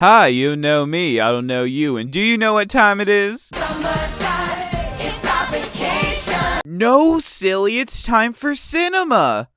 Hi, you know me, I don't know you, and do you know what time it is? Summertime, it's our vacation. No, silly, it's time for cinema!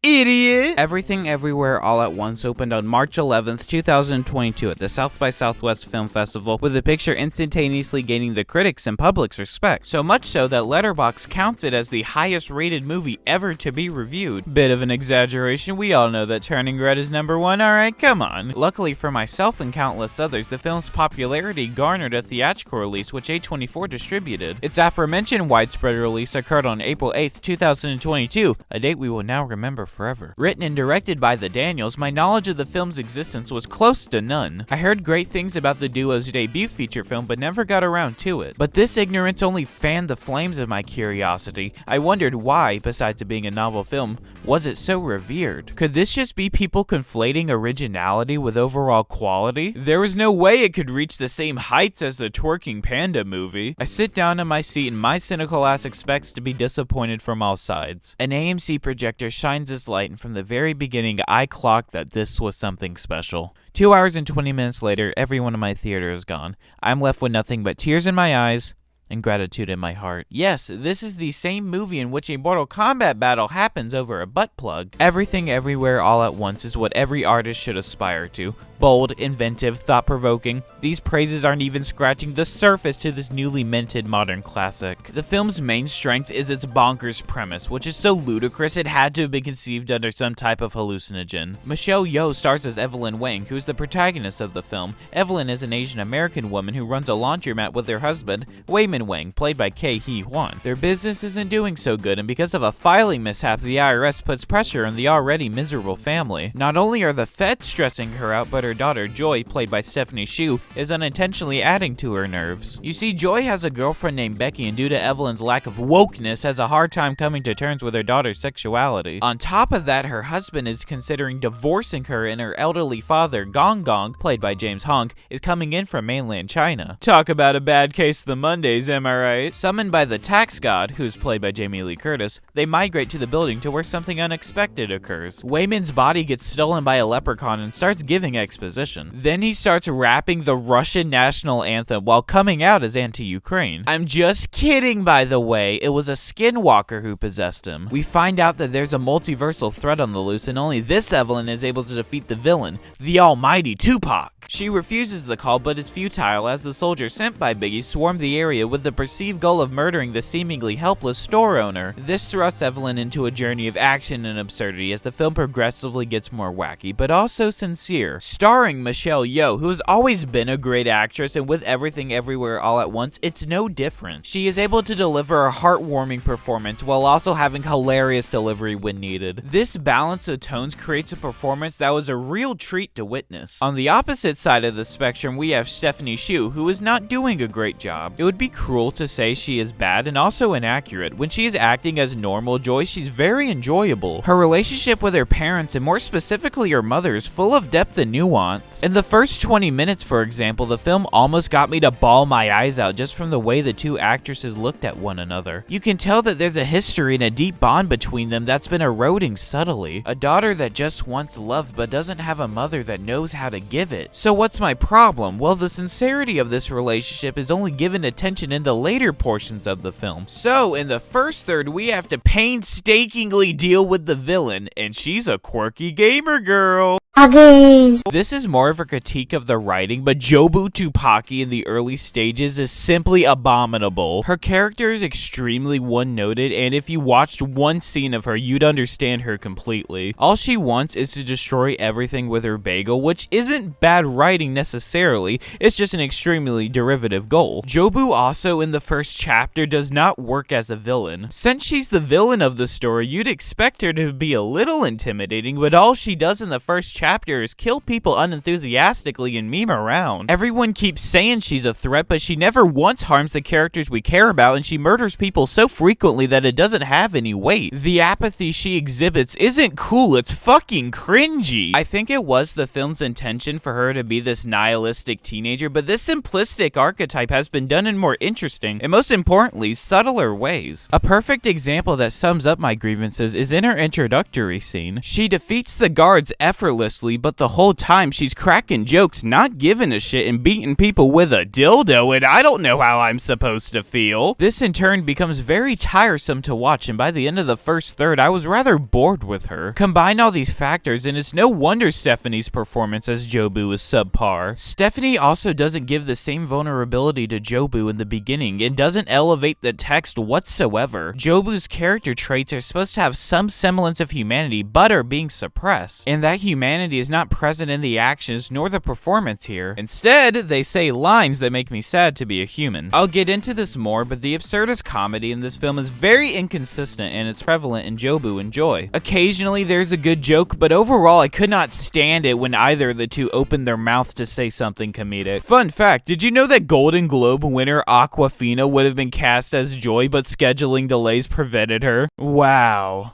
Idiot! Everything Everywhere All at Once opened on March 11th, 2022 at the South by Southwest Film Festival, with the picture instantaneously gaining the critics' and public's respect. So much so that Letterboxd counts it as the highest rated movie ever to be reviewed. Bit of an exaggeration, we all know that Turning Red is number one, alright, come on. Luckily for myself and countless others, the film's popularity garnered a theatrical release which A24 distributed. Its aforementioned widespread release occurred on April 8th, 2022, a date we will now remember forever. Written and directed by the Daniels, my knowledge of the film's existence was close to none. I heard great things about the duo's debut feature film, but never got around to it. But this ignorance only fanned the flames of my curiosity. I wondered why, besides it being a novel film, was it so revered? Could this just be people conflating originality with overall quality? There was no way it could reach the same heights as the Twerking Panda movie. I sit down in my seat and my cynical ass expects to be disappointed from all sides. An AMC projector shines its light, and from the very beginning I clocked that this was something special. 2 hours and 20 minutes later, everyone in my theater is gone. I'm left with nothing but tears in my eyes and gratitude in my heart. Yes, this is the same movie in which a Mortal Kombat battle happens over a butt plug. Everything Everywhere All at Once is what every artist should aspire to. Bold, inventive, thought-provoking. These praises aren't even scratching the surface to this newly minted modern classic. The film's main strength is its bonkers premise, which is so ludicrous it had to have been conceived under some type of hallucinogen. Michelle Yeoh stars as Evelyn Wang, who is the protagonist of the film. Evelyn is an Asian American woman who runs a laundromat with her husband, Wayman Wang, played by Hee Hwan. Their business isn't doing so good, and because of a filing mishap, the IRS puts pressure on the already miserable family. Not only are the feds stressing her out, but her daughter Joy, played by Stephanie Hsu, is unintentionally adding to her nerves. You see, Joy has a girlfriend named Becky, and due to Evelyn's lack of wokeness, has a hard time coming to terms with her daughter's sexuality. On top of that, her husband is considering divorcing her, and her elderly father, Gong Gong, played by James Hong, is coming in from mainland China. Talk about a bad case of the Mondays, am I right? Summoned by the tax god, who's played by Jamie Lee Curtis, they migrate to the building to where something unexpected occurs. Wayman's body gets stolen by a leprechaun and starts giving exposition. Then he starts rapping the Russian national anthem while coming out as anti-Ukraine. I'm just kidding, by the way, it was a skinwalker who possessed him. We find out that there's a multiversal threat on the loose, and only this Evelyn is able to defeat the villain, the almighty Tupac. She refuses the call, but it's futile as the soldiers sent by Biggie swarm the area with the perceived goal of murdering the seemingly helpless store owner. This thrusts Evelyn into a journey of action and absurdity as the film progressively gets more wacky, but also sincere. Starring Michelle Yeoh, who has always been a great actress, and with Everything Everywhere All at Once, it's no different. She is able to deliver a heartwarming performance while also having hilarious delivery when needed. This balance of tones creates a performance that was a real treat to witness. On the opposite side of the spectrum, we have Stephanie Hsu, who is not doing a great job. It would be cruel to say she is bad and also inaccurate. When she is acting as normal Joy, she's very enjoyable. Her relationship with her parents, and more specifically her mother, is full of depth and nuance. In the first 20 minutes, for example, the film almost got me to bawl my eyes out just from the way the two actresses looked at one another. You can tell that there's a history and a deep bond between them that's been eroding subtly. A daughter that just wants love but doesn't have a mother that knows how to give it. So what's my problem? Well, the sincerity of this relationship is only given attention in the later portions of the film. So in the first third, we have to painstakingly deal with the villain, and she's a quirky gamer girl. This is more of a critique of the writing, but Jobu Tupaki in the early stages is simply abominable. Her character is extremely one-noted, and if you watched one scene of her, you'd understand her completely. All she wants is to destroy everything with her bagel, which isn't bad writing necessarily, it's just an extremely derivative goal. Jobu also in the first chapter does not work as a villain. Since she's the villain of the story, you'd expect her to be a little intimidating, but all she does in the first chapter is kill people unenthusiastically and meme around. Everyone keeps saying she's a threat, but she never once harms the characters we care about, and she murders people so frequently that it doesn't have any weight. The apathy she exhibits isn't cool, it's fucking cringy. I think it was the film's intention for her to be this nihilistic teenager, but this simplistic archetype has been done in more interesting, and most importantly, subtler ways. A perfect example that sums up my grievances is in her introductory scene. She defeats the guards effortlessly humorously, but the whole time she's cracking jokes, not giving a shit, and beating people with a dildo, and I don't know how I'm supposed to feel. This in turn becomes very tiresome to watch, and by the end of the first third, I was rather bored with her. Combine all these factors, and it's no wonder Stephanie's performance as Jobu is subpar. Stephanie also doesn't give the same vulnerability to Jobu in the beginning, and doesn't elevate the text whatsoever. Jobu's character traits are supposed to have some semblance of humanity, but are being suppressed, and that humanity is not present in the actions nor the performance here. Instead, they say lines that make me sad to be a human. I'll get into this more, but the absurdist comedy in this film is very inconsistent, and it's prevalent in Jobu and Joy. Occasionally there's a good joke, but overall I could not stand it when either of the two opened their mouth to say something comedic. Fun fact, did you know that Golden Globe winner Awkwafina would have been cast as Joy, but scheduling delays prevented her? Wow.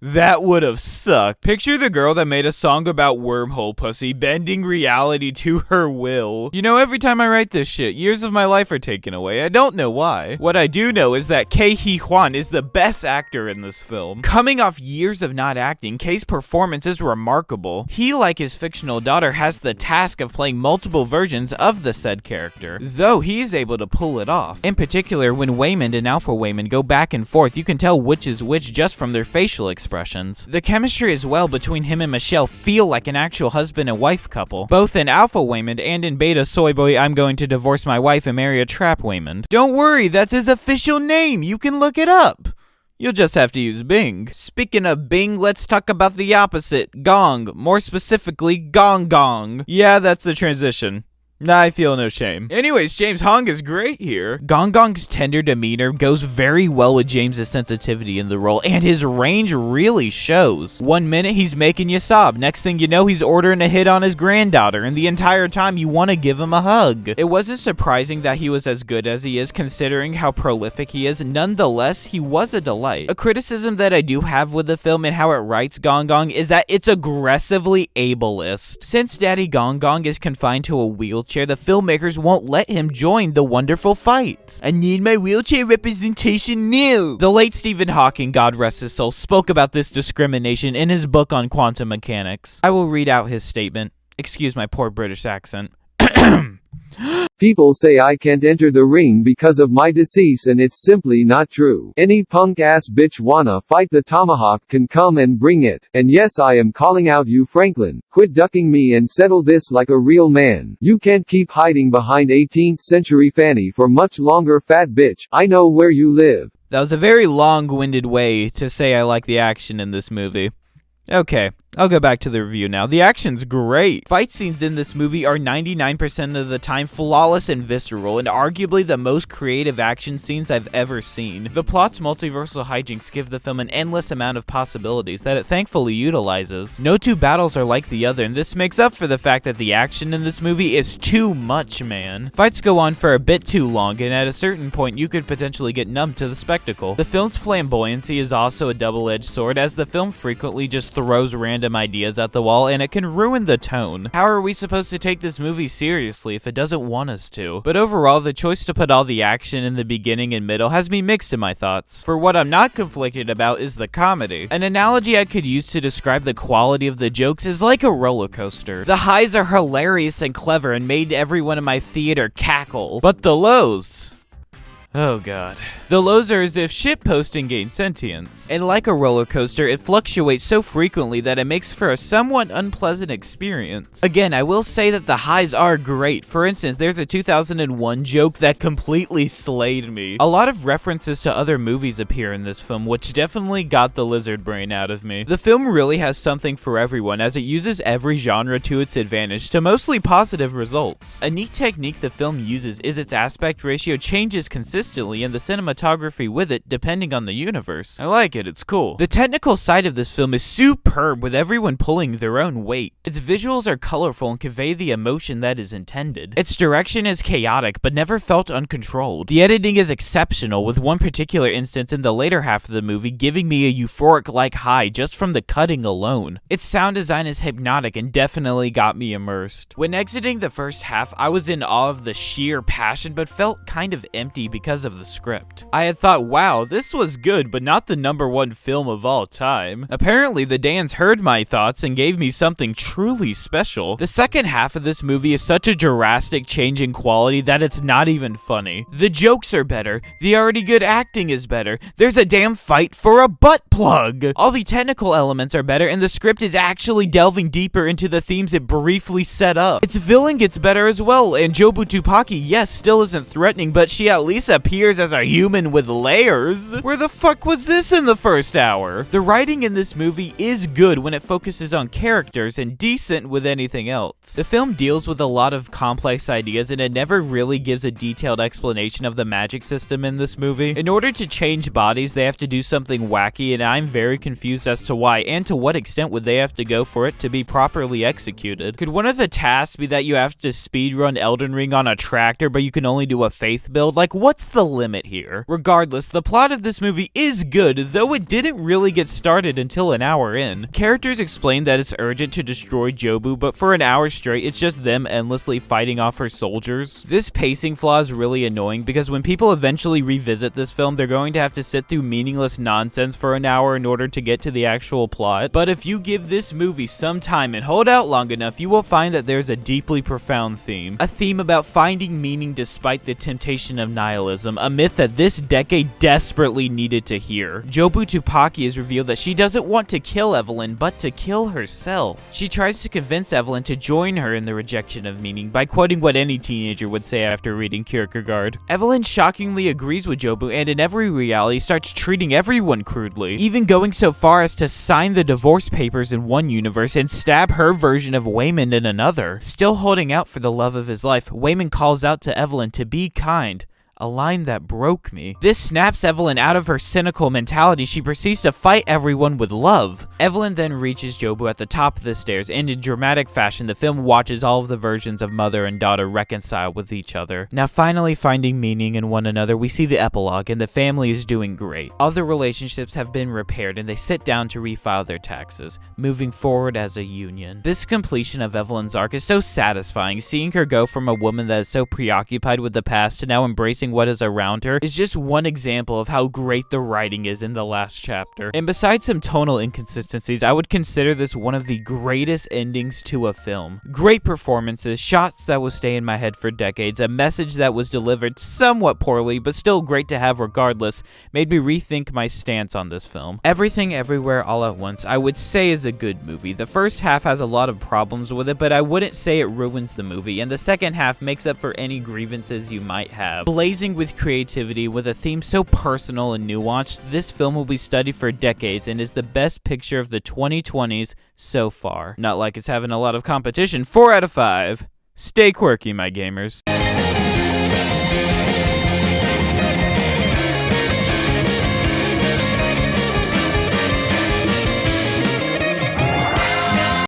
That would have sucked. Picture the girl that made a song about wormhole pussy bending reality to her will. You know, every time I write this shit, years of my life are taken away. I don't know why. What I do know is that Kei Hee Hwan is the best actor in this film. Coming off years of not acting, Kei's performance is remarkable. He, like his fictional daughter, has the task of playing multiple versions of the said character, though he is able to pull it off. In particular, when Waymond and Alpha Waymond go back and forth, you can tell which is which just from their facial expressions. The chemistry as well between him and Michelle feel like an actual husband and wife couple, both in Alpha Waymond and in Beta Soy Boy I'm going to divorce my wife and marry a trap Waymond. Don't worry, that's his official name, you can look it up. You'll just have to use Bing. Speaking of Bing, let's talk about the opposite, Gong, more specifically Gong Gong. Yeah, that's the transition. I feel no shame. Anyways, James Hong is great here. Gong Gong's tender demeanor goes very well with James's sensitivity in the role, and his range really shows. 1 minute he's making you sob, next thing you know he's ordering a hit on his granddaughter, and the entire time you want to give him a hug. It wasn't surprising that he was as good as he is considering how prolific he is. Nonetheless, he was a delight. A criticism that I do have with the film and how it writes Gong Gong is that it's aggressively ableist. Since Daddy Gong Gong is confined to a wheelchair, the filmmakers won't let him join the wonderful fights. I need my wheelchair representation now. The late Stephen Hawking, God rest his soul, spoke about this discrimination in his book on quantum mechanics. I will read out his statement. Excuse my poor British accent. People say I can't enter the ring because of my decease, and it's simply not true. Any punk-ass bitch wanna fight the tomahawk can come and bring it. And yes, I am calling out you, Franklin. Quit ducking me and settle this like a real man. You can't keep hiding behind 18th century Fanny for much longer, fat bitch. I know where you live. That was a very long-winded way to say I like the action in this movie. Okay, I'll go back to the review now. The action's great. Fight scenes in this movie are 99% of the time flawless and visceral, and arguably the most creative action scenes I've ever seen. The plot's multiversal hijinks give the film an endless amount of possibilities that it thankfully utilizes. No two battles are like the other, and this makes up for the fact that the action in this movie is too much, man. Fights go on for a bit too long, and at a certain point you could potentially get numb to the spectacle. The film's flamboyancy is also a double-edged sword, as the film frequently just throws random ideas at the wall, and it can ruin the tone. How are we supposed to take this movie seriously if it doesn't want us to? But overall, the choice to put all the action in the beginning and middle has me mixed in my thoughts. For what I'm not conflicted about is the comedy. An analogy I could use to describe the quality of the jokes is like a roller coaster. The highs are hilarious and clever and made everyone in my theater cackle, but the lows... oh god. The lows are as if shitposting gains sentience. And like a roller coaster, it fluctuates so frequently that it makes for a somewhat unpleasant experience. Again, I will say that the highs are great. For instance, there's a 2001 joke that completely slayed me. A lot of references to other movies appear in this film, which definitely got the lizard brain out of me. The film really has something for everyone, as it uses every genre to its advantage to mostly positive results. A neat technique the film uses is its aspect ratio changes consistently, and the cinematography with it depending on the universe. I like it, it's cool. The technical side of this film is superb, with everyone pulling their own weight. Its visuals are colorful and convey the emotion that is intended. Its direction is chaotic, but never felt uncontrolled. The editing is exceptional, with one particular instance in the later half of the movie giving me a euphoric-like high just from the cutting alone. Its sound design is hypnotic and definitely got me immersed. When exiting the first half, I was in awe of the sheer passion, but felt kind of empty because because of the script. I had thought, wow, this was good, but not the #1 film of all time. Apparently, the Dans heard my thoughts and gave me something truly special. The second half of this movie is such a drastic change in quality that it's not even funny. The jokes are better, the already good acting is better, there's a damn fight for a butt plug! All the technical elements are better, and the script is actually delving deeper into the themes it briefly set up. Its villain gets better as well, and Jobu Tupaki, yes, still isn't threatening, but she at least appears as a human with layers. Where the fuck was this in the first hour? The writing in this movie is good when it focuses on characters and decent with anything else. The film deals with a lot of complex ideas and it never really gives a detailed explanation of the magic system in this movie. In order to change bodies, they have to do something wacky and I'm very confused as to why and to what extent would they have to go for it to be properly executed. Could one of the tasks be that you have to speedrun Elden Ring on a tractor but you can only do a faith build? Like, what's the limit here? Regardless, the plot of this movie is good, though it didn't really get started until an hour in. Characters explain that it's urgent to destroy Jobu, but for an hour straight, it's just them endlessly fighting off her soldiers. This pacing flaw is really annoying because when people eventually revisit this film, they're going to have to sit through meaningless nonsense for an hour in order to get to the actual plot. But if you give this movie some time and hold out long enough, you will find that there's a deeply profound theme. A theme about finding meaning despite the temptation of nihilism, a myth that this decade desperately needed to hear. Jobu Tupaki is revealed that she doesn't want to kill Evelyn, but to kill herself. She tries to convince Evelyn to join her in the rejection of meaning by quoting what any teenager would say after reading Kierkegaard. Evelyn shockingly agrees with Jobu and in every reality starts treating everyone crudely, even going so far as to sign the divorce papers in one universe and stab her version of Wayman in another. Still holding out for the love of his life, Wayman calls out to Evelyn to be kind. A line that broke me. This snaps Evelyn out of her cynical mentality. She proceeds to fight everyone with love. Evelyn then reaches Jobu at the top of the stairs, and in dramatic fashion, the film watches all of the versions of mother and daughter reconcile with each other. Now finally finding meaning in one another, we see the epilogue, and the family is doing great. All the relationships have been repaired, and they sit down to refile their taxes, moving forward as a union. This completion of Evelyn's arc is so satisfying. Seeing her go from a woman that is so preoccupied with the past to now embracing what is around her is just one example of how great the writing is in the last chapter. And besides some tonal inconsistencies, I would consider this one of the greatest endings to a film. Great performances, shots that will stay in my head for decades, a message that was delivered somewhat poorly, but still great to have regardless, made me rethink my stance on this film. Everything Everywhere All at Once, I would say is a good movie. The first half has a lot of problems with it, but I wouldn't say it ruins the movie, and the second half makes up for any grievances you might have. Blazing with creativity, with a theme so personal and nuanced, this film will be studied for decades and is the best picture of the 2020s so far. Not like it's having a lot of competition. 4 out of 5. Stay quirky, my gamers.